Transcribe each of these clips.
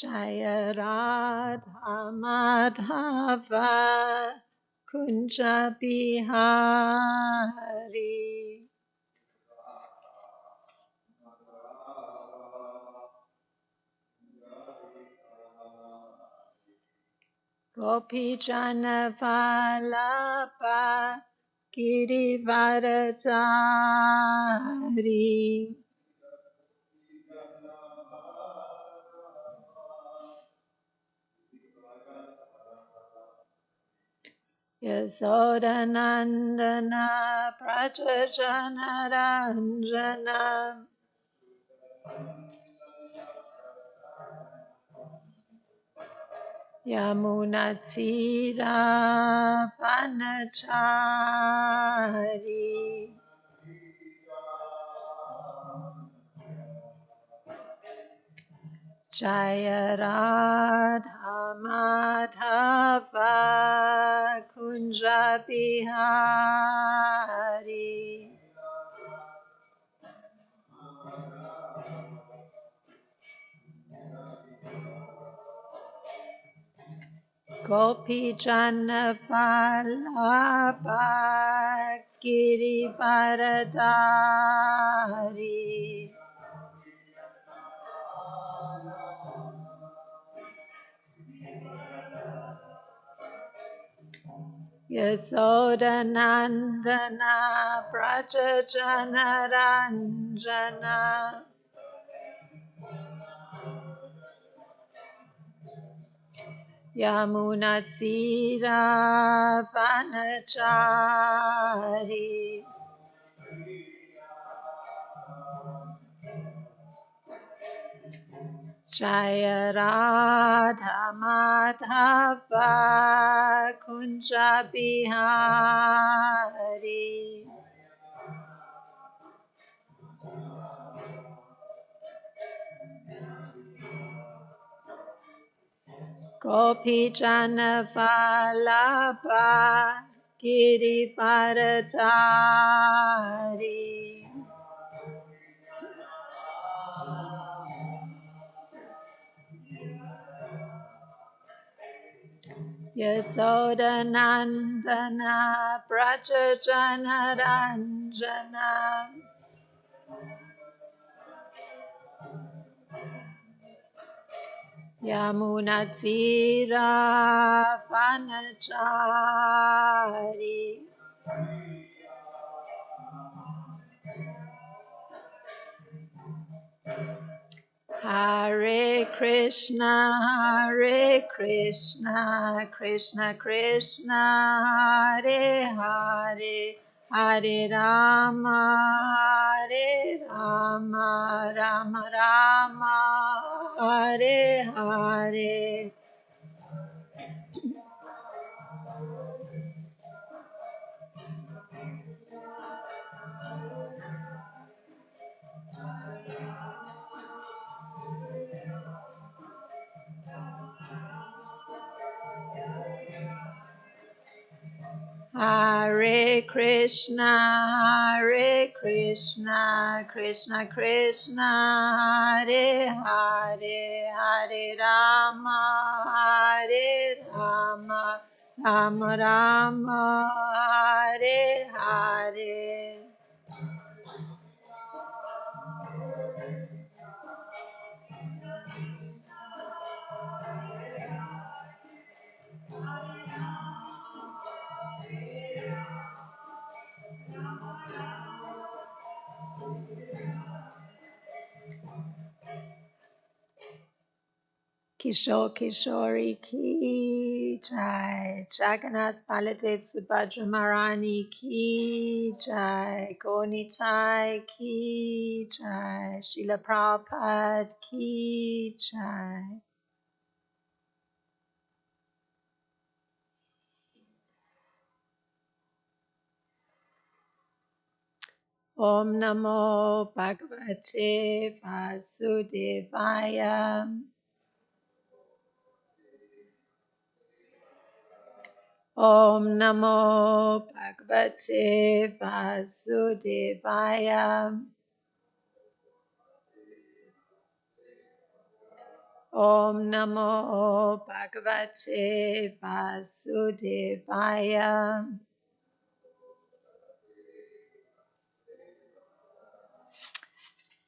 Jaya Radha Madhava Kunja Bihari Gopi Jana Vallabha Girivaradari Yasodanandana Prajajana Ranjana Yamunatira Vanachari Jaya Radha Madhava Kunja Bihari Gopi Jana Vallabha Girivaradari Yasodanandana Prajajana Ranjana Yamunatira Vanachari Jaya Radha Madhava Kunja Bihari Gopi Jana Vallabha Girivaradari Yasodanandana Prajajana Ranjana Yamunatira Vanachari Hare Krishna, Krishna Krishna, Hare Hare, Hare Rama, Rama Rama, Hare Hare. Hare Krishna, Krishna Krishna, Hare Hare, Hare Rama, Rama Rama, Hare Hare. Kishore Kishori ki jai, Jagannath Baladev Subhadra Maharani ki jai, Gonitai ki jai, Srila Prabhupada ki jai. Om Namo Bhagavate Vasudevaya. Om Namo Bhagavate Vasudevaya. Om Namo Bhagavate Vasudevaya.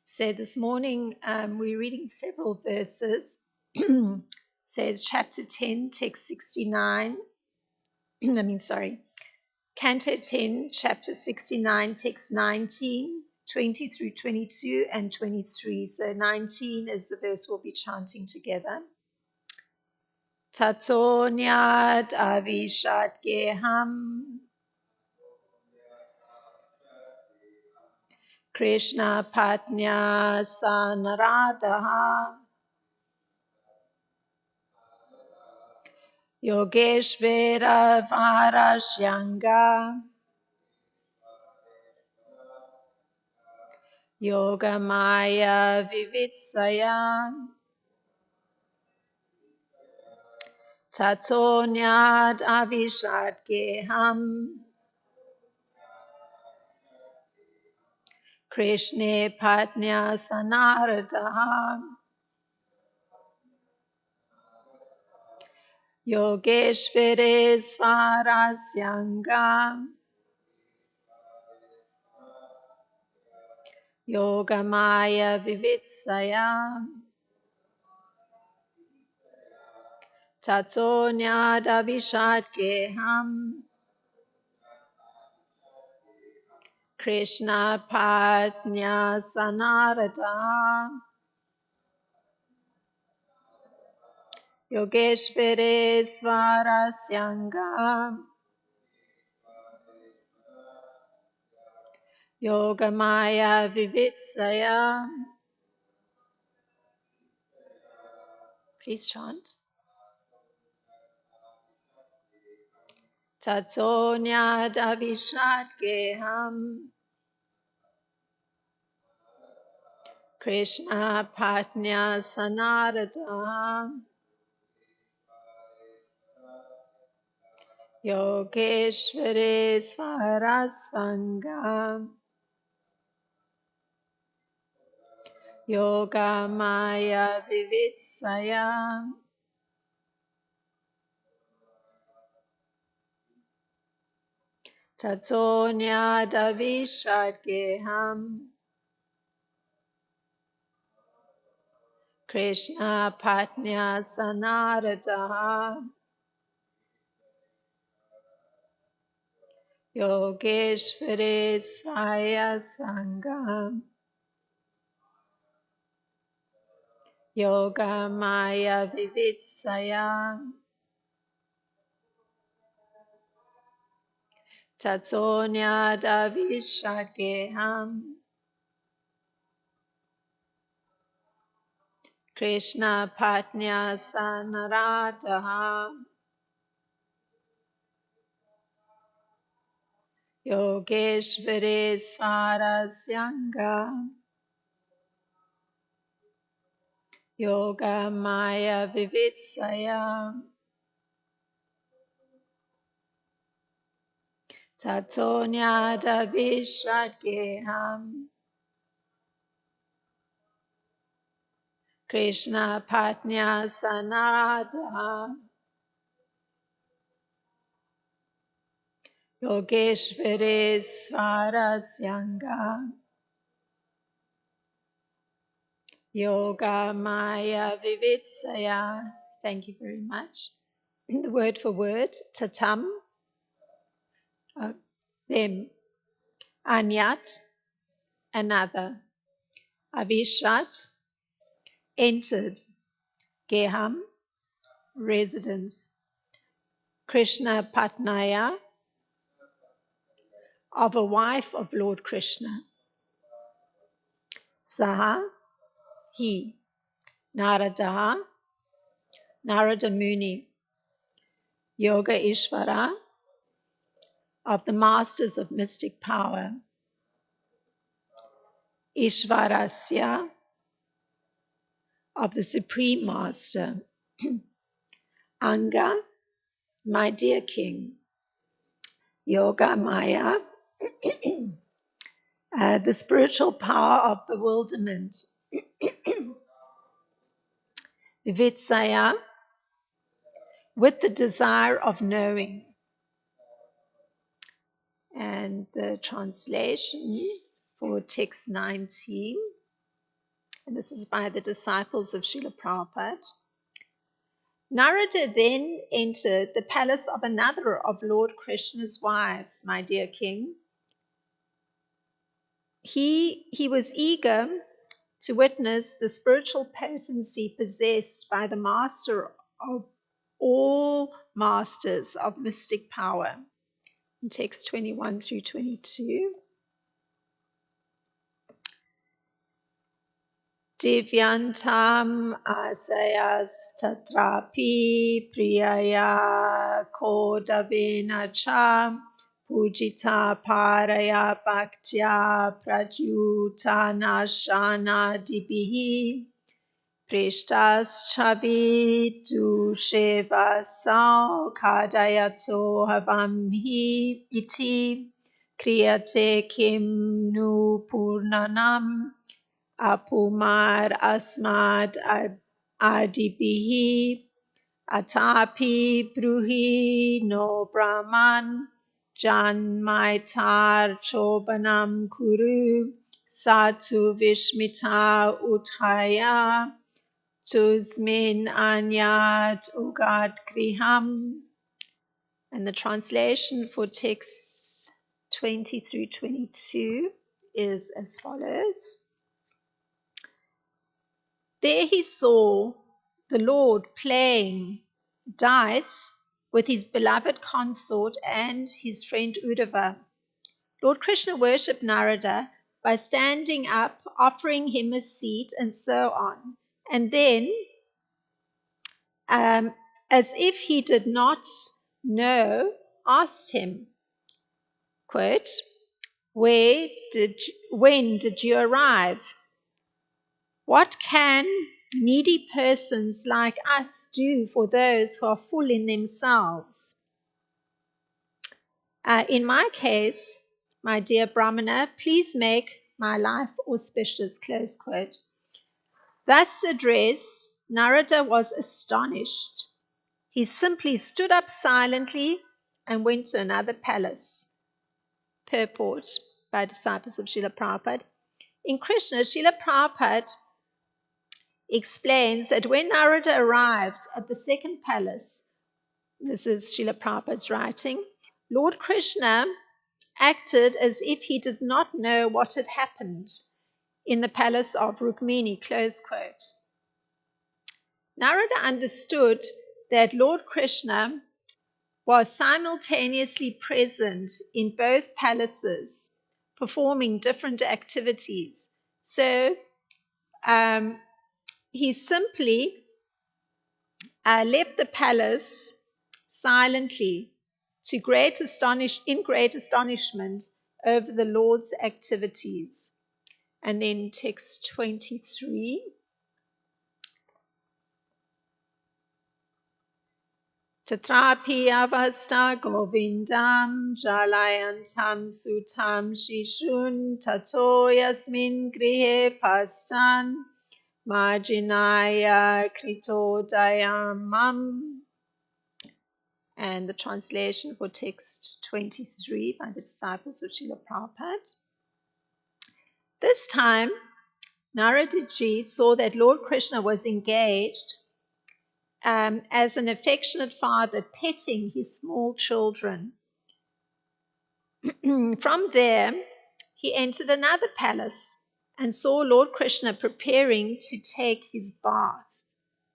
So this morning we're reading several verses. Says chapter 10, text 69. Canto 10, chapter 69, text 19, 20 through 22, and 23. So 19 is the verse we'll be chanting together. Tatonyad avishat geham Krishna patnya sanaradaha Yogeshvera varashyanga Yogamaya vivitsaya Tatonyad avishat geham Krishna patnya sanaradaha Yogeshvere svarasyanga Yogamaya vivitsaya Tatonyadavishat geham Krishna patnya sanarada Yogeshvere svarasyanga Yogamaya vivitsaya. Please chant. Tatonyadavishat geham Krishna patnya sanarada Yogeshvare svarasvanga Yogamaya vivitsaya. Tatonyadavishat geham Krishna patnya sanarada Yogeshvare svaya sangam Yogamaya vivitsaya. Tatonyadavishat geham Krishna patnya sanarada Yogeshvare svarasyanga Yogamaya vivitsaya. Tatonyadavishat geham Krishna patnya sanarada Yogeshvare svarasyanga Yogamaya vivitsaya. Thank you very much. The word for word, tatam, them, anyat, another, avishat, entered, geham, residence, Krishna patnaya, of a wife of Lord Krishna, saha, he, narada, Narada Muni, Yoga Ishvara, of the masters of mystic power, Ishvarasya, of the supreme master, Anga, my dear king, Yoga Maya, the spiritual power of bewilderment, Vitsaya, with the desire of knowing. And the translation for text 19, and this is by the disciples of Srila Prabhupada. Narada then entered the palace of another of Lord Krishna's wives, my dear king. He was eager to witness the spiritual potency possessed by the master of all masters of mystic power. In text 21 through 22. Divyantam asayas tatrapi priyaya kodavena cha pujita paraya bhaktya prajuta nashana dibihi prishtas chavitu shevasau kadayato havamhi iti kriyate kim nu purnanam apumar asmad adibihi atapi bruhi no brahman janmaitar chobanam kuru satu vishmita uthaya tusmin anyat ugat griham. And the translation for text 20 through 22 is as follows. There he saw the Lord playing dice with his beloved consort and his friend Uddhava. Lord Krishna worshipped Narada by standing up, offering him a seat, and so on. And then, as if he did not know, asked him, quote, when did you arrive? What can needy persons like us do for those who are full in themselves? In my case, my dear Brahmana, please make my life auspicious, close quote. Thus addressed, Narada was astonished. He simply stood up silently and went to another palace. Purport by disciples of Srila Prabhupada. In Krishna, Srila Prabhupada explains that when Narada arrived at the second palace, this is Srila Prabhupada's writing, Lord Krishna acted as if he did not know what had happened in the palace of Rukmini, close quote. Narada understood that Lord Krishna was simultaneously present in both palaces, performing different activities. So he simply left the palace silently in great astonishment over the Lord's activities. And then text 23. Tatrapi avasta govindam jalayantam sutam shishun tato yasmin grihe pastan marginaya kritodayamam. And the translation for text 23 by the disciples of Srila Prabhupada. This time, Naradaji saw that Lord Krishna was engaged as an affectionate father petting his small children. From there, he entered another palace and saw Lord Krishna preparing to take his bath.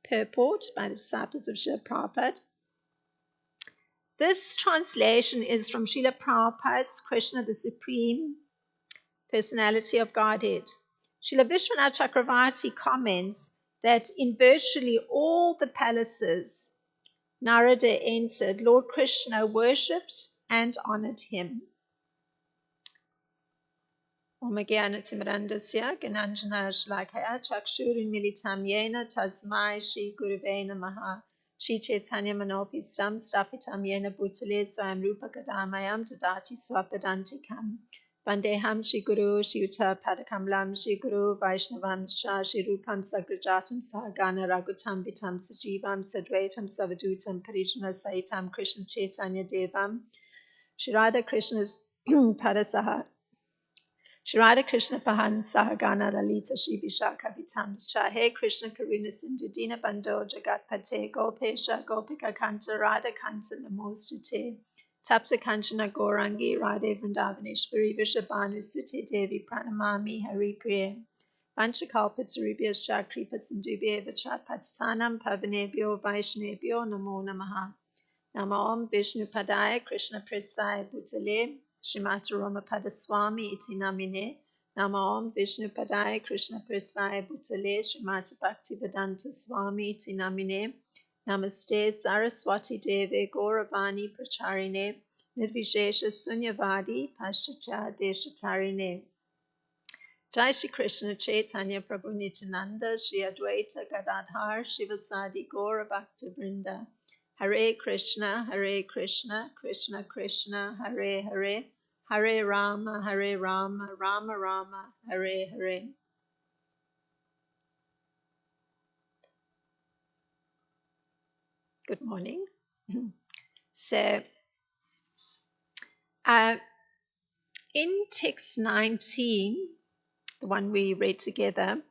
Purport by the disciples of Srila Prabhupada. This translation is from Srila Prabhupada's Krishna, the Supreme Personality of Godhead. Srila Vishwanath Chakravarti comments that in virtually all the palaces Narada entered, Lord Krishna worshipped and honored him. Om Jnanatimrandasya Gananjana Shlakaya Chakshurinmilitam Yena Tasmai Shri Gurave Namaha Shri Chaitanya Manopistam Stapitam Yena Bhutale Swayam Rupa Kadamayam Tadati Swapadantikam Vandeham Shri Guru Shri Yuta Padakamlam Shri Guru Vaishnavam Shah Shri Rupam Sagrajatam Sahagana Ragutam Vitam Sajivam Sadvaitam Savadutam Parijana Saitam Krishna Chaitanya Devam Shri Radha Krishna's Padasaha Shri Radha Krishna Pahan Sahagana Lalita Shri Vishaka Vitam Chahe Krishna Karuna Sindhu Dina Bando Jagat Pate Gopesha Gopika Kanta Radha Kanta Namostute Tapta Kanchana Gorangi Radhe Vrindavaneshwari Vishabhanu Sute Devi Pranamami Hari Priya Vanchakalpatarubhya Shakripa Sindhubhya Vachat Patitanam Pavanebhyo Vaishnebhyo Namo Namaha Nama Om Vishnu Padaya Krishna Prasthaya Bhutale Srimati Rama Padaswami Iti Namine Nama Om Vishnu Padaya Krishna Prasthaya Bhutale Srimati Bhaktivedanta Swami Iti Namine Namaste Saraswati Deve Gauravani Pracharine Nirvishesha Sunyavadi Paschatya Deshatarine Jai Shri Krishna Chaitanya Prabhu Nityananda Shri Advaita Gadadhar Shivasadi Gaura Bhakta Vrinda Hare Krishna Krishna Krishna Hare Hare Hare Rama Rama Rama Hare Hare. Good morning. So in text 19, the one we read together,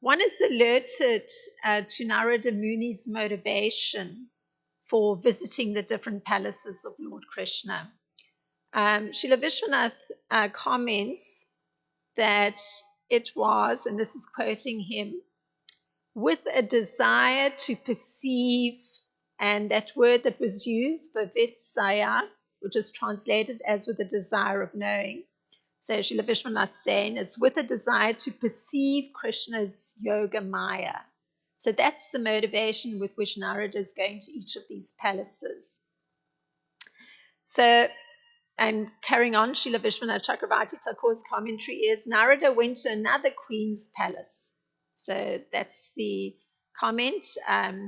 one is alerted to Narada Muni's motivation for visiting the different palaces of Lord Krishna. Srila Vishwanath comments that it was, and this is quoting him, with a desire to perceive, and that word that was used, vivitsaya, which is translated as with a desire of knowing. So Srila Vishwanath saying it's with a desire to perceive Krishna's yoga maya. So that's the motivation with which Narada is going to each of these palaces. So, and carrying on, Srila Vishwanath Chakravarti Thakur's commentary is Narada went to another queen's palace. So that's the comment.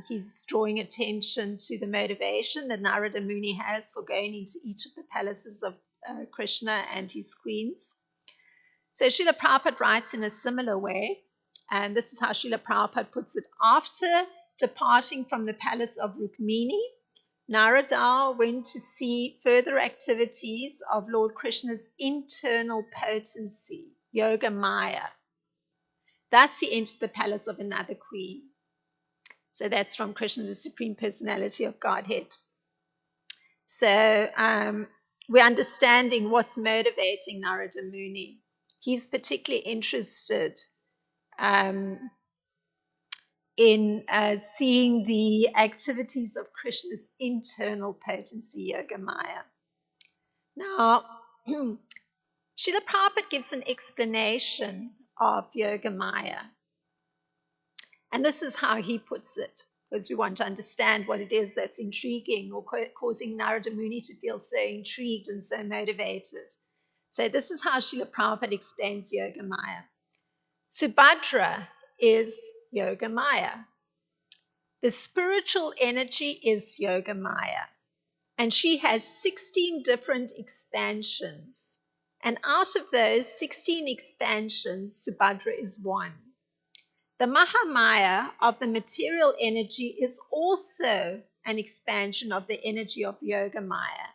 He's drawing attention to the motivation that Narada Muni has for going into each of the palaces of Krishna and his queens. So Srila Prabhupada writes in a similar way, and this is how Srila Prabhupada puts it. After departing from the palace of Rukmini, Narada went to see further activities of Lord Krishna's internal potency, Yoga Maya. Thus he entered the palace of another queen. So that's from Krishna, the Supreme Personality of Godhead. So we're understanding what's motivating Narada Muni. He's particularly interested in seeing the activities of Krishna's internal potency, Yoga Maya. Now, Srila Prabhupada gives an explanation of Yoga Maya. And this is how he puts it, because we want to understand what it is that's intriguing or causing Narada Muni to feel so intrigued and so motivated. So this is how Srila Prabhupada explains Yoga Maya. Subhadra is Yoga Maya. The spiritual energy is Yoga Maya. And she has 16 different expansions. And out of those 16 expansions, Subhadra is one. The Mahamaya of the material energy is also an expansion of the energy of Yoga Maya.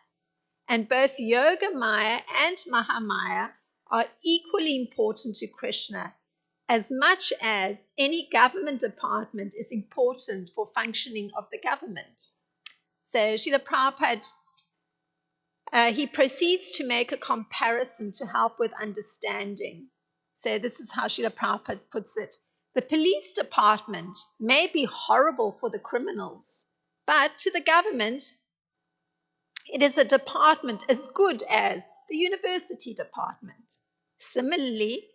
And both Yoga Maya and Mahamaya are equally important to Krishna, as much as any government department is important for functioning of the government. So Srila Prabhupada, he proceeds to make a comparison to help with understanding. So this is how Srila Prabhupada puts it. The police department may be horrible for the criminals, but to the government, it is a department as good as the university department. Similarly,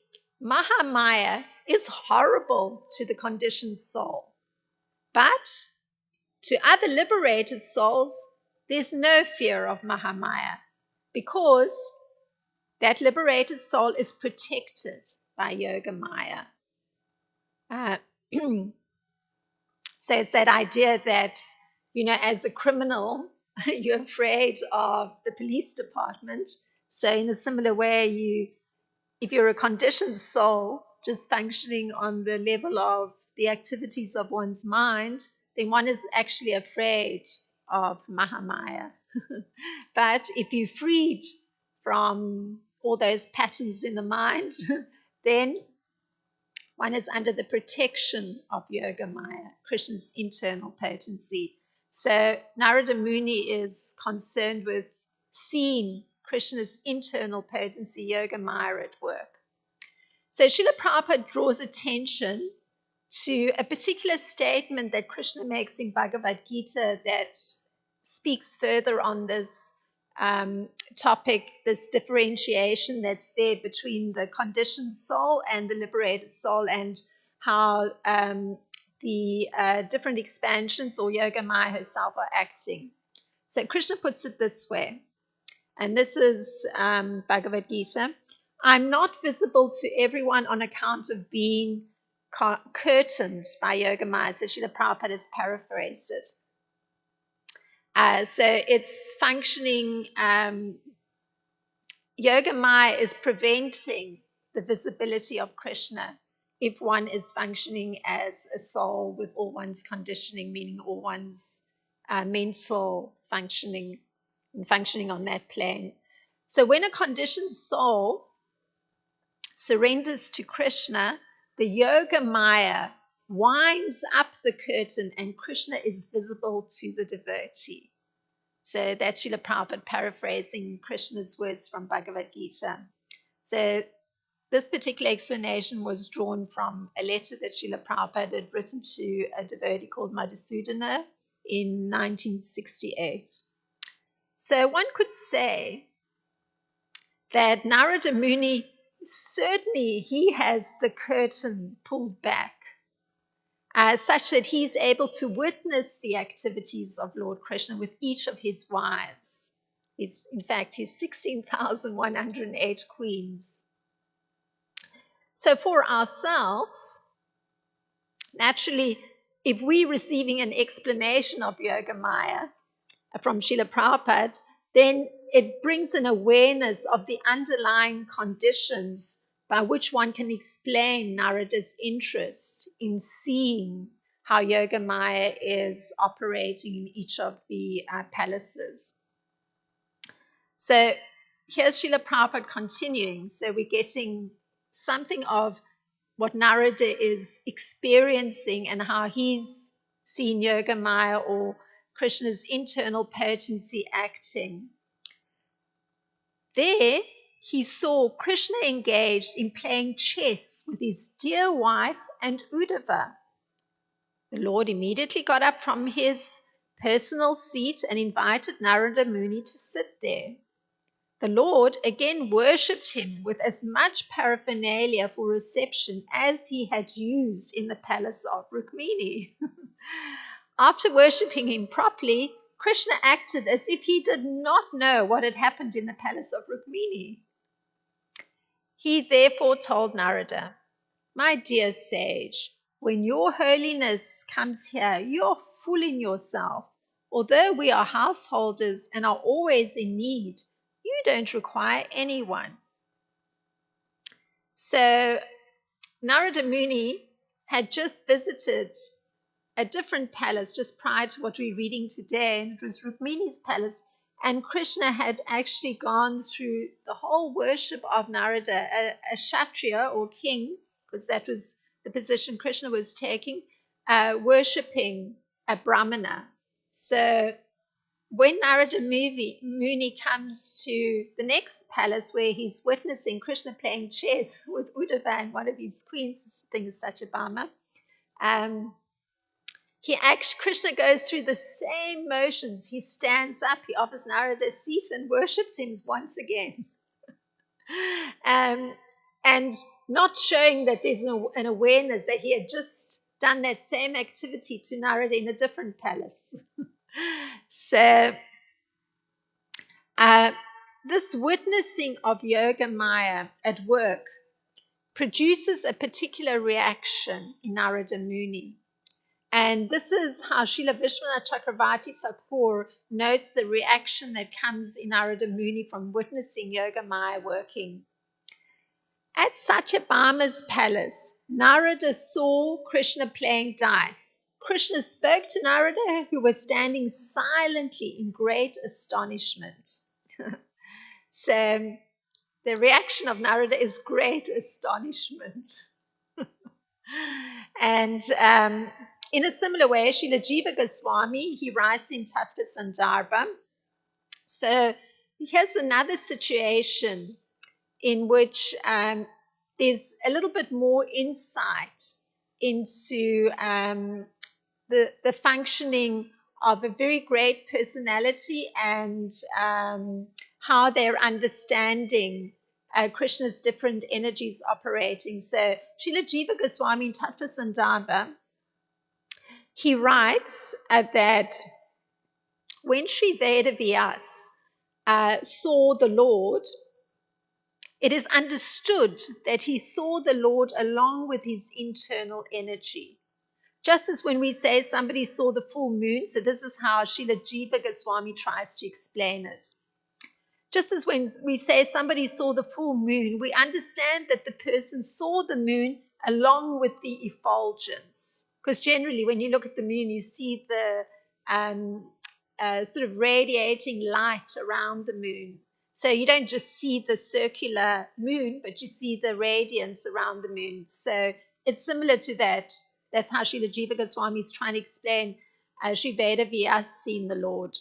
Mahamaya is horrible to the conditioned soul, but to other liberated souls, there's no fear of Mahamaya because that liberated soul is protected by Yoga Maya. So it's that idea that, as a criminal, you're afraid of the police department. So in a similar way, if you're a conditioned soul, just functioning on the level of the activities of one's mind, then one is actually afraid of Mahamaya. But if you're freed from all those patterns in the mind, then one is under the protection of Yogamaya, Krishna's internal potency. So Narada Muni is concerned with seeing Krishna's internal potency, Yogamaya, at work. So Srila Prabhupada draws attention to a particular statement that Krishna makes in Bhagavad Gita that speaks further on this topic, this differentiation that's there between the conditioned soul and the liberated soul, and how the different expansions or Yogamaya herself are acting. So Krishna puts it this way, and this is Bhagavad Gita. I'm not visible to everyone on account of being curtained by Yogamaya. So Srila Prabhupada has paraphrased it. So it's functioning, Yogamaya is preventing the visibility of Krishna if one is functioning as a soul with all one's conditioning, meaning all one's mental functioning and functioning on that plane. So when a conditioned soul surrenders to Krishna, the Yogamaya winds up the curtain and Krishna is visible to the devotee. So that's Srila Prabhupada paraphrasing Krishna's words from Bhagavad Gita. So this particular explanation was drawn from a letter that Srila Prabhupada had written to a devotee called Madhusudana in 1968. So one could say that Narada Muni, certainly he has the curtain pulled back, such that he's able to witness the activities of Lord Krishna with each of his wives. In fact, his 16,108 queens. So for ourselves, naturally, if we're receiving an explanation of Yogamaya from Srila Prabhupada, then it brings an awareness of the underlying conditions by which one can explain Narada's interest in seeing how Yogamaya is operating in each of the palaces. So here's Srila Prabhupada continuing. So we're getting something of what Narada is experiencing and how he's seen Yogamaya or Krishna's internal potency acting. There, he saw Krishna engaged in playing chess with his dear wife and Uddhava. The Lord immediately got up from his personal seat and invited Narada Muni to sit there. The Lord again worshipped him with as much paraphernalia for reception as he had used in the palace of Rukmini. After worshipping him properly, Krishna acted as if he did not know what had happened in the palace of Rukmini. He therefore told Narada, "My dear sage, when your holiness comes here, you are fooling yourself. Although we are householders and are always in need, you don't require anyone." So Narada Muni had just visited a different palace just prior to what we're reading today, and it was Rukmini's palace. And Krishna had actually gone through the whole worship of Narada, a Kshatriya or king, because that was the position Krishna was taking, worshipping a Brahmana. So when Narada Muni comes to the next palace where he's witnessing Krishna playing chess with Uddhava and one of his queens, I think is Satyabhama, Krishna goes through the same motions. He stands up, he offers Narada a seat and worships him once again. And not showing that there's an awareness that he had just done that same activity to Narada in a different palace. So this witnessing of Yogamaya at work produces a particular reaction in Narada Muni. And this is how Srila Vishwanath Chakravarti Thakur notes the reaction that comes in Narada Muni from witnessing Yoga Maya working. At Satyabhama's palace, Narada saw Krishna playing dice. Krishna spoke to Narada, who was standing silently in great astonishment. So the reaction of Narada is great astonishment. And in a similar way, Srila Jiva Goswami, he writes in Tattva Sandarbha. So here's another situation in which there's a little bit more insight into the functioning of a very great personality and how they're understanding Krishna's different energies operating. So Srila Jiva Goswami in Tattva Sandarbha, he writes that when Sri Vedavyas saw the Lord, it is understood that he saw the Lord along with his internal energy. Just as when we say somebody saw the full moon, so this is how Srila Jiva Goswami tries to explain it. Just as when we say somebody saw the full moon, we understand that the person saw the moon along with the effulgence. Because generally, when you look at the moon, you see the sort of radiating light around the moon. So you don't just see the circular moon, but you see the radiance around the moon. So it's similar to that. That's how Srila Jiva Goswami is trying to explain Sri Vedavyas seeing the Lord.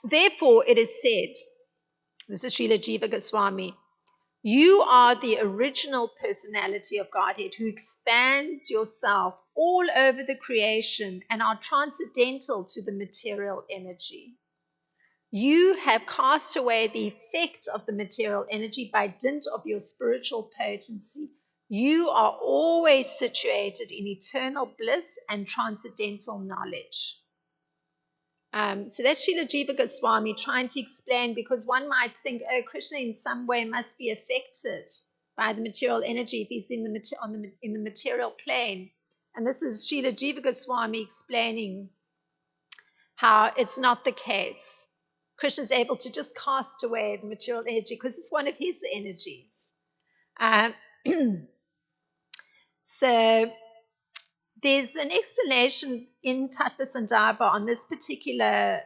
Therefore, it is said, this is Srila Jiva Goswami, you are the original personality of Godhead who expands yourself all over the creation and are transcendental to the material energy. You have cast away the effect of the material energy by dint of your spiritual potency. You are always situated in eternal bliss and transcendental knowledge. So that's Srila Jiva Goswami trying to explain, because one might think, oh, Krishna in some way must be affected by the material energy if he's in the material plane. And this is Srila Jiva Goswami explaining how it's not the case. Krishna is able to just cast away the material energy because it's one of his energies. So there's an explanation in Tattva Sandarbha on this particular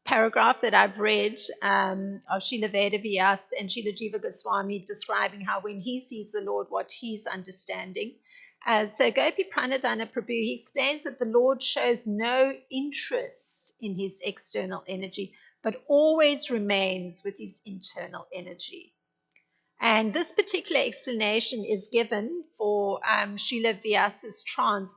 paragraph that I've read of Srila Vedavyas and Srila Jiva Goswami describing how when he sees the Lord, what he's understanding. So Gopi Pranadhana Prabhu, he explains that the Lord shows no interest in his external energy, but always remains with his internal energy. And this particular explanation is given for Srila Vyasa's trance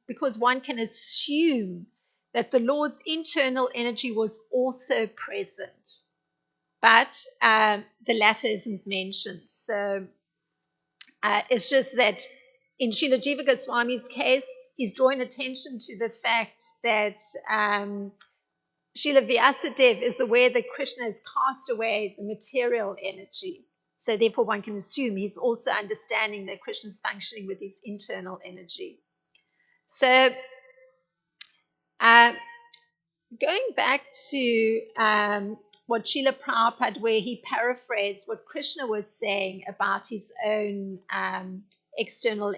because one can assume that the Lord's internal energy was also present, but the latter isn't mentioned. So it's just that in Srila Jiva Goswami's case, he's drawing attention to the fact that Srila Vyasadeva is aware that Krishna has cast away the material energy. So therefore one can assume he's also understanding that Krishna is functioning with his internal energy. So going back to what Srila Prabhupada, where he paraphrased what Krishna was saying about his own internal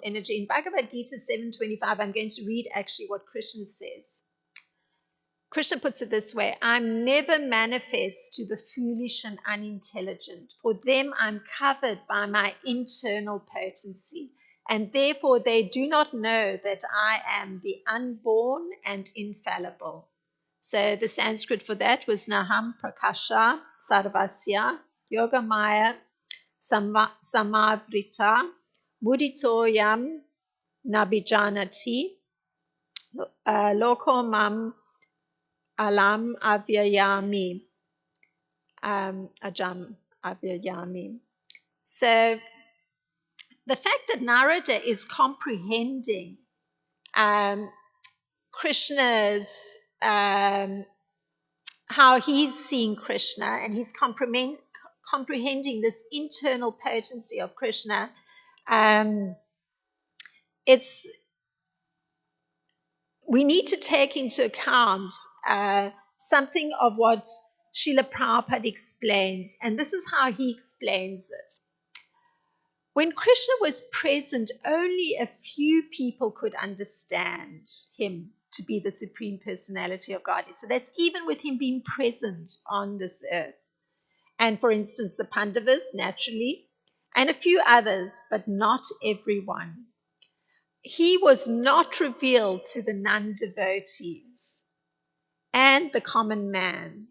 energy. In Bhagavad Gita 7.25, I'm going to read actually what Krishna says. Krishna puts it this way: I'm never manifest to the foolish and unintelligent. For them, I'm covered by my internal potency, and therefore they do not know that I am the unborn and infallible. So the Sanskrit for that was Naham Prakasha Sarvasya Yogamaya Samavrita Muditoyam Nabijanati Lokomam Alam Avyayami. Ajam Avyayami. So the fact that Narada is comprehending Krishna's, how he's seeing Krishna, and he's comprehending this internal potency of Krishna, it's we need to take into account something of what Srila Prabhupada explains, and this is how he explains it. When Krishna was present, only a few people could understand him to be the Supreme Personality of Godhead. So that's even with him being present on this earth. And for instance, the Pandavas, naturally, and a few others, but not everyone. He was not revealed to the non-devotees and the common man.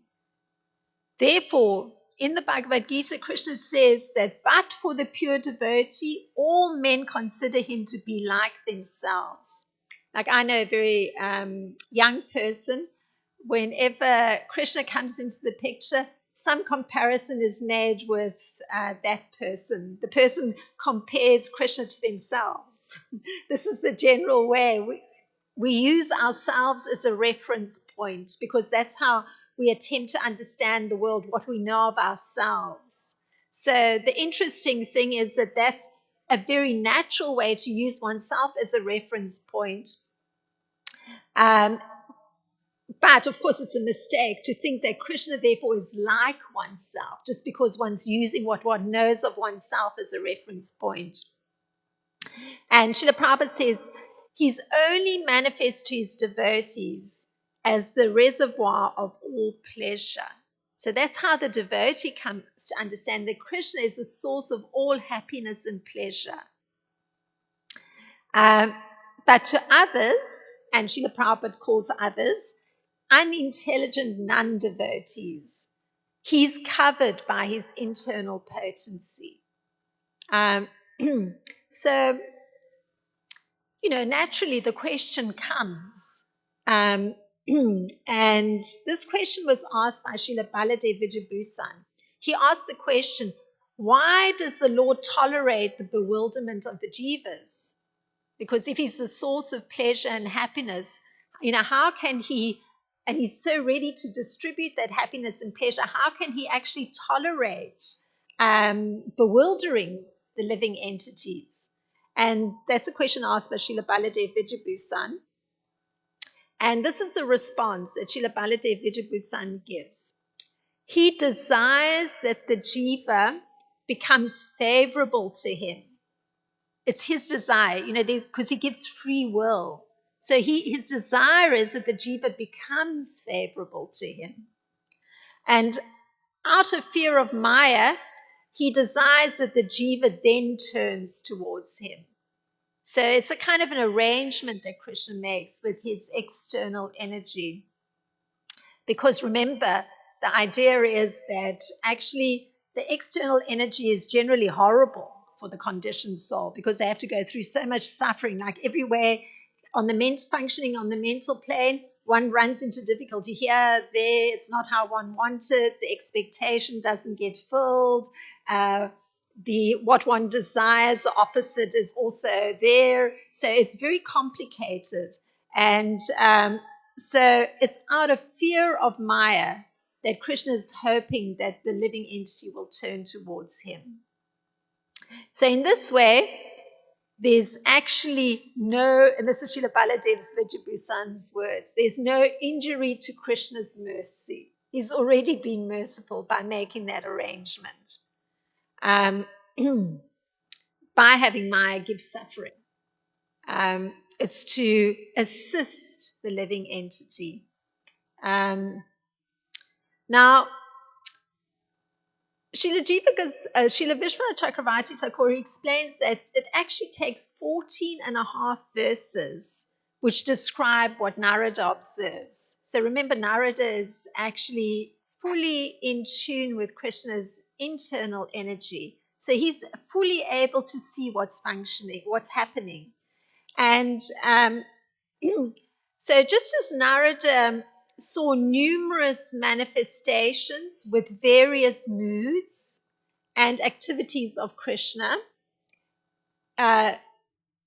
Therefore, in the Bhagavad Gita, Krishna says that but for the pure devotee, all men consider him to be like themselves. Like I know a very young person, whenever Krishna comes into the picture, some comparison is made with that person. The person compares Krishna to themselves. This is the general way. We use ourselves as a reference point because that's how we attempt to understand the world, what we know of ourselves. So the interesting thing is that that's a very natural way to use oneself as a reference point. But of course, it's a mistake to think that Krishna, therefore, is like oneself, just because one's using what one knows of oneself as a reference point. And Srila Prabhupada says, he's only manifest to his devotees as the reservoir of all pleasure. So that's how the devotee comes to understand that Krishna is the source of all happiness and pleasure. But to others, and Srila Prabhupada calls others, unintelligent non-devotees, he's covered by his internal potency. So, naturally the question comes, and this question was asked by Srila Baladev Vijayabhusan. He asked the question, why does the Lord tolerate the bewilderment of the jivas? Because if he's the source of pleasure and happiness, how can he, and he's so ready to distribute that happiness and pleasure, how can he actually tolerate bewildering the living entities? And that's a question asked by Srila Baladev Vijayabhusan. And this is the response that Srila Baladev Vijayabhusan gives. He desires that the jiva becomes favorable to him. It's his desire, because he gives free will. So his desire is that the jiva becomes favorable to him. And out of fear of Maya, he desires that the jiva then turns towards him. So it's a kind of an arrangement that Krishna makes with his external energy. Because remember, the idea is that actually the external energy is generally horrible for the conditioned soul because they have to go through so much suffering, like everywhere functioning on the mental plane, one runs into difficulty here, there, it's not how one wanted, the expectation doesn't get filled, what one desires, the opposite is also there. So it's very complicated. And so it's out of fear of Maya that Krishna is hoping that the living entity will turn towards him. So in this way, there's actually no, and this is Srila Baladev's Vijayabhusan's words, there's no injury to Krishna's mercy. He's already been merciful by making that arrangement. By having Maya give suffering. It's to assist the living entity. Now, Srila Vishwanath Chakravarti Thakur explains that it actually takes 14 and a half verses which describe what Narada observes. So remember, Narada is actually fully in tune with Krishna's internal energy. So he's fully able to see what's functioning, what's happening. And so just as Narada saw numerous manifestations with various moods and activities of Krishna,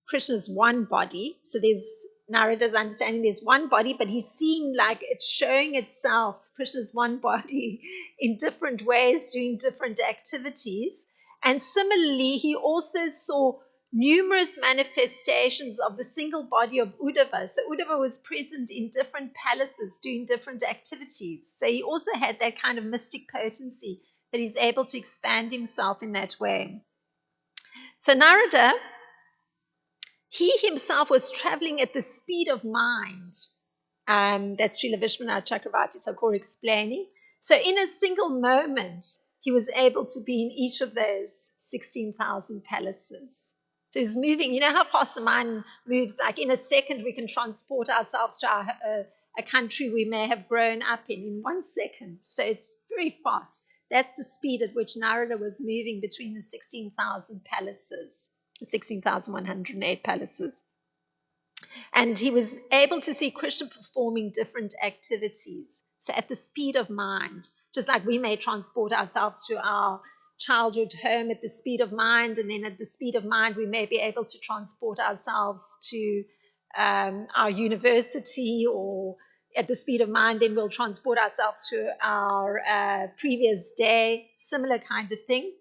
Krishna's one body. So there's Narada's understanding there's one body, but he's seeing like it's showing itself, Krishna's one body, in different ways, doing different activities. And similarly, he also saw numerous manifestations of the single body of Uddhava. So Uddhava was present in different palaces doing different activities. So he also had that kind of mystic potency that he's able to expand himself in that way. So Narada, he himself was traveling at the speed of mind. That's Srila Vishwanath Chakravarti Thakur explaining. So in a single moment, he was able to be in each of those 16,000 palaces. So he's moving. You know how fast the mind moves? Like in a second, we can transport ourselves to a country we may have grown up in 1 second. So it's very fast. That's the speed at which Narada was moving between the 16,000 palaces, the 16,108 palaces. And he was able to see Krishna performing different activities. So at the speed of mind, just like we may transport ourselves to our childhood home at the speed of mind, and then at the speed of mind, we may be able to transport ourselves to our university, or at the speed of mind, then we'll transport ourselves to our previous day, similar kind of thing.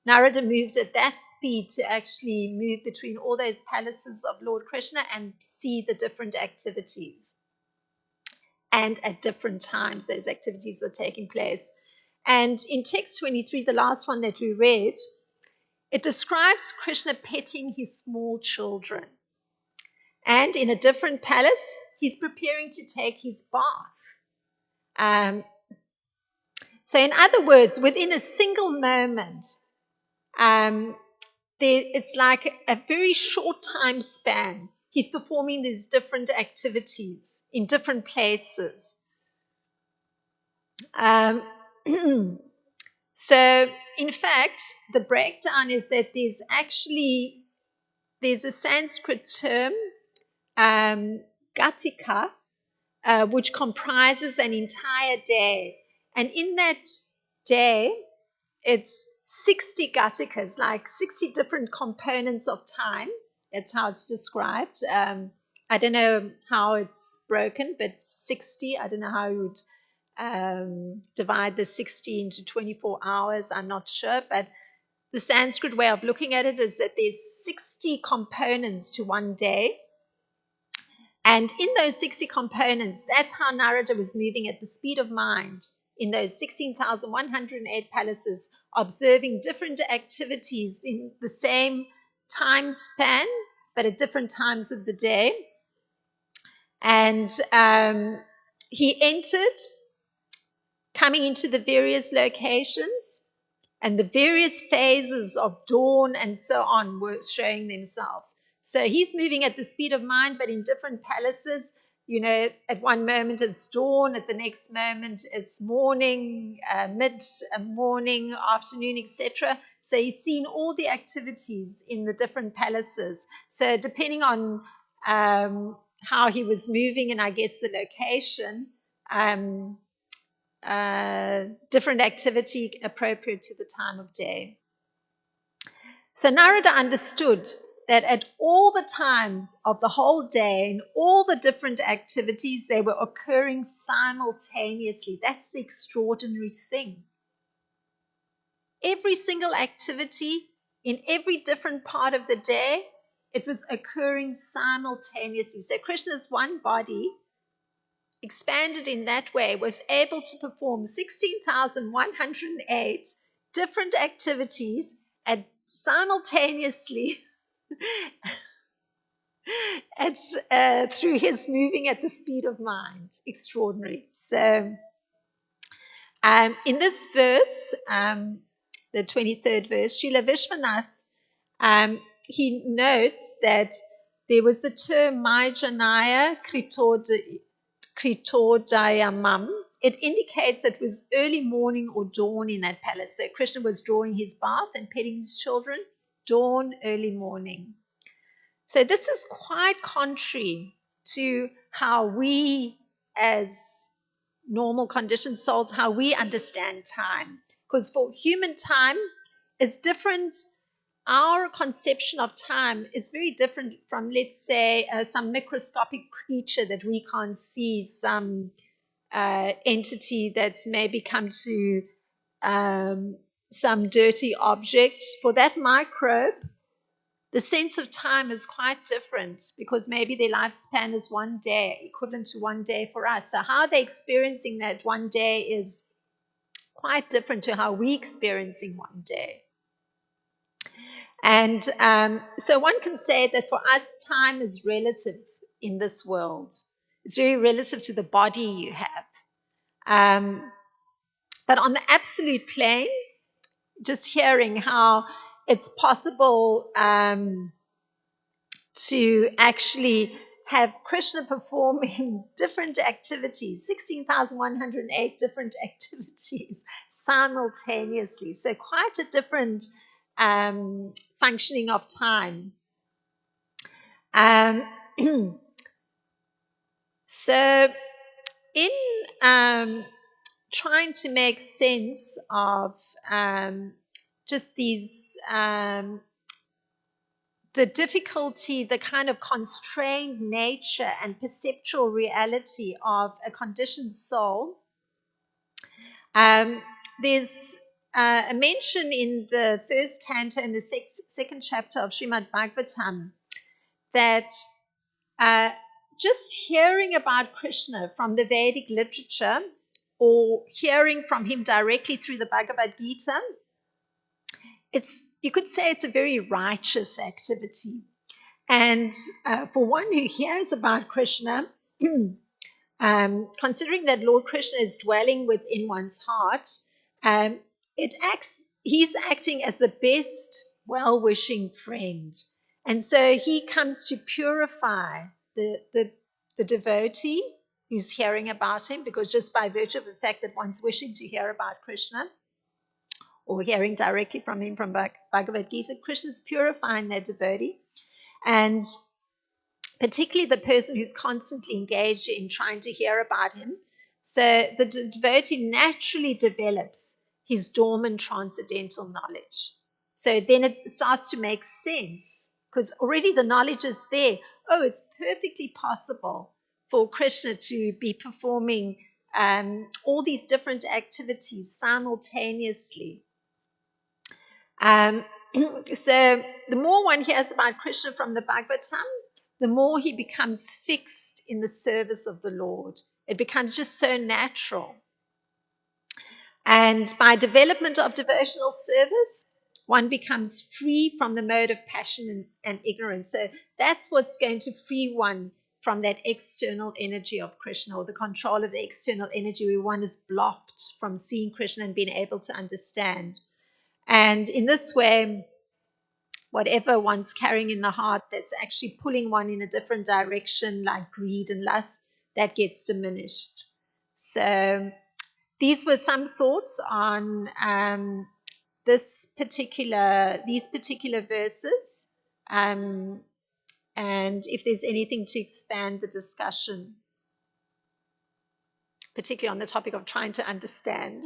Narada moved at that speed to actually move between all those palaces of Lord Krishna and see the different activities. And at different times, those activities are taking place. And in text 23, the last one that we read, it describes Krishna petting his small children. And in a different palace, he's preparing to take his bath. So in other words, within a single moment, it's like a very short time span. He's performing these different activities in different places. So, in fact, the breakdown is that there's a Sanskrit term, gatika, which comprises an entire day. And in that day, it's 60 gatikas, like 60 different components of time. That's how it's described. I don't know how it's broken, but 60, I don't know how you would divide the 60 into 24 hours. I'm not sure, but the Sanskrit way of looking at it is that there's 60 components to one day. And in those 60 components, that's how Narada was moving at the speed of mind in those 16,108 palaces, observing different activities in the same time span, but at different times of the day. And he entered, coming into the various locations, and the various phases of dawn and so on were showing themselves. So he's moving at the speed of mind, but in different palaces. You know, at one moment it's dawn, at the next moment it's morning, mid-morning, afternoon, etc. So he's seen all the activities in the different palaces. So depending on how he was moving and I guess the location, different activity appropriate to the time of day. So Narada understood that at all the times of the whole day and all the different activities, they were occurring simultaneously. That's the extraordinary thing. Every single activity in every different part of the day, it was occurring simultaneously. So Krishna's one body, expanded in that way, was able to perform 16,108 different activities and simultaneously through his moving at the speed of mind. Extraordinary. So in this verse, the 23rd verse, Srila Vishwanath, he notes that there was the term Maijanaya Kritodayamam. It indicates it was early morning or dawn in that palace. So Krishna was drawing his bath and petting his children, dawn, early morning. So this is quite contrary to how we as normal conditioned souls, how we understand time. Because for human time is different. Our conception of time is very different from, let's say, some microscopic creature that we can't see, some entity that's maybe come to some dirty object. For that microbe, the sense of time is quite different because maybe their lifespan is one day, equivalent to one day for us. So how they're experiencing that one day is quite different to how we're experiencing one day. And so one can say that for us, time is relative in this world. It's very relative to the body you have. But on the absolute plane, just hearing how it's possible to actually have Krishna performing different activities, 16,108 different activities simultaneously. So quite a different functioning of time. So in trying to make sense of just these the difficulty, the kind of constrained nature and perceptual reality of a conditioned soul, there's a mention in the first canto in the second chapter of Srimad Bhagavatam that just hearing about Krishna from the Vedic literature or hearing from him directly through the Bhagavad Gita, you could say it's a very righteous activity. And for one who hears about Krishna, considering that Lord Krishna is dwelling within one's heart, he's acting as the best, well-wishing friend. And so he comes to purify the devotee who's hearing about him, because just by virtue of the fact that one's wishing to hear about Krishna or hearing directly from him from Bhagavad Gita, Krishna's purifying that devotee. And particularly the person who's constantly engaged in trying to hear about him. So the devotee naturally develops his dormant transcendental knowledge. So then it starts to make sense because already the knowledge is there. Oh, it's perfectly possible for Krishna to be performing all these different activities simultaneously. So the more one hears about Krishna from the Bhagavatam, the more he becomes fixed in the service of the Lord. It becomes just so natural. And by development of devotional service, one becomes free from the mode of passion and ignorance. So that's what's going to free one from that external energy of Krishna, or the control of the external energy where one is blocked from seeing Krishna and being able to understand. And in this way, whatever one's carrying in the heart that's actually pulling one in a different direction, like greed and lust, that gets diminished. So these were some thoughts on these particular verses, and if there's anything to expand the discussion, particularly on the topic of trying to understand.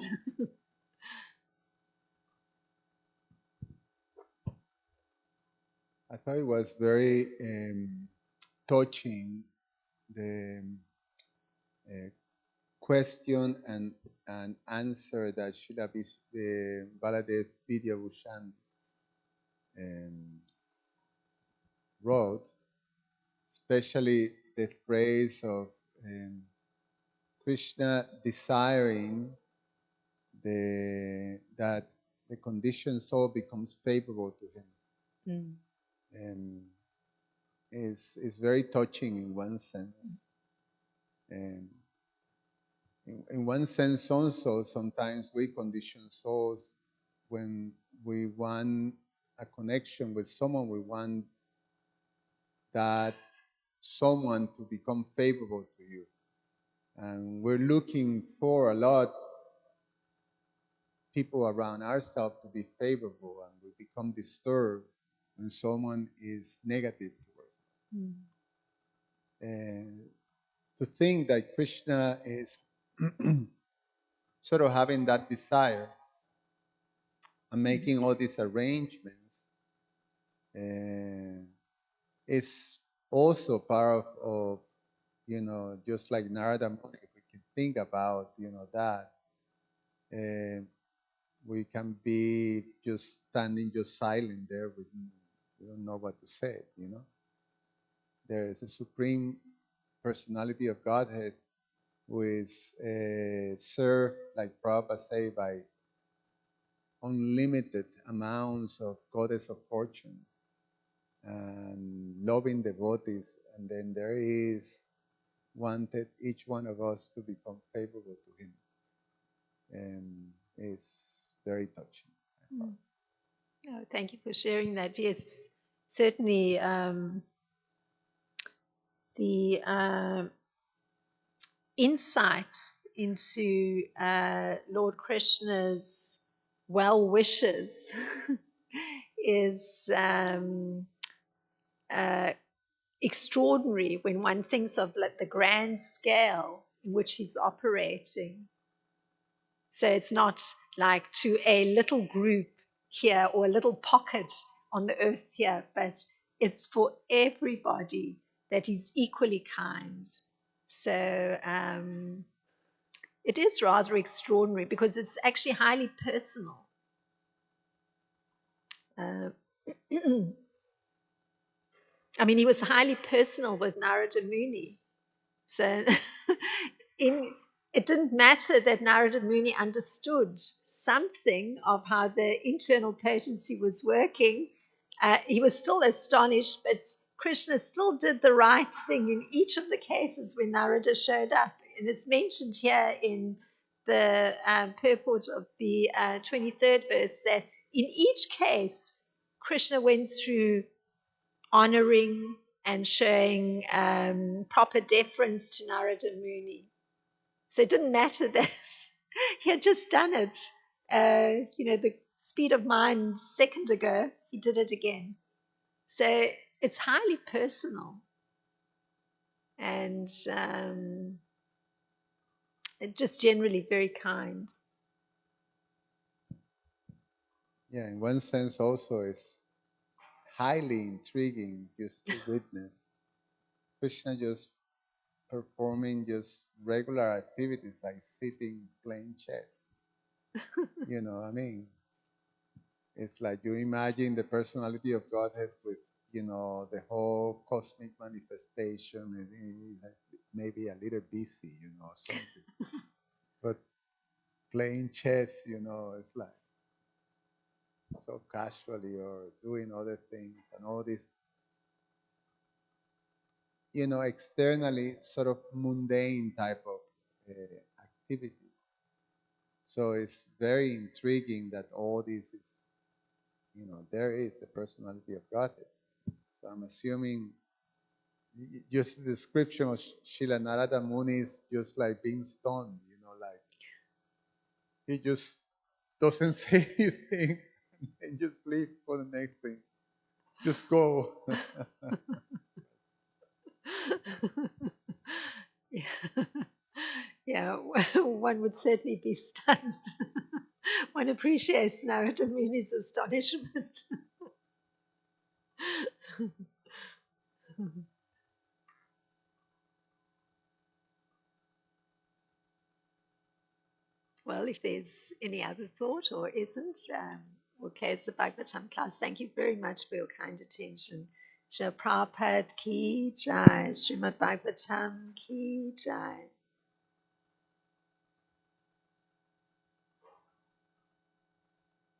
I thought it was very touching, the question and answer that Srila Baladev Vidyabhushan wrote, especially the phrase of Krishna desiring that the conditioned soul becomes favorable to him. Is very touching in one sense. And in one sense also, sometimes we condition souls when we want a connection with someone, we want that someone to become favorable to you. And we're looking for a lot people around ourselves to be favorable, and we become disturbed when someone is negative towards us. And to think that Krishna is sort of having that desire and making all these arrangements is also part of just like Narada Muni, we can think about, that. We can be just standing, just silent there with We don't know what to say, you know. There is a supreme personality of Godhead who is served, like Prabhupada say, by unlimited amounts of goddess of fortune and loving devotees. And then there is wanted each one of us to become favorable to him. And it's very touching. Mm. Oh, thank you for sharing that. Yes, certainly the insight into Lord Krishna's well wishes is uh, extraordinary when one thinks of like, the grand scale in which he's operating. So it's not like to a little group here or a little pocket on the earth here, but it's for everybody that he's equally kind. So it is rather extraordinary because it's actually highly personal. Uh, I mean, he was highly personal with Narada Muni. So in, it didn't matter that Narada Muni understood something of how the internal potency was working. He was still astonished, but Krishna still did the right thing in each of the cases when Narada showed up. And it's mentioned here in the purport of the 23rd verse that in each case, Krishna went through honoring and showing proper deference to Narada Muni. So it didn't matter that he had just done it. The speed of mind a second ago, he did it again. So it's highly personal and just generally very kind. Yeah, in one sense also it's highly intriguing just to witness Krishna just performing just regular activities like sitting, playing chess. You know, I mean, it's like you imagine the personality of Godhead with, the whole cosmic manifestation, and he's like maybe a little busy, something. But playing chess, it's like so casually or doing other things and all this, externally sort of mundane type of activity. So it's very intriguing that all this is, there is the personality of Godhead. So I'm assuming just the description of Srila Narada Muni is just like being stoned, like he just doesn't say anything and just leave for the next thing. Just go. Yeah. Yeah, one would certainly be stunned. One appreciates Narada Muni's astonishment. Well, if there's any other thought or isn't, we'll close the Bhagavatam class. Thank you very much for your kind attention. Shri Prabhupada ki jai, Srimad Bhagavatam ki jai.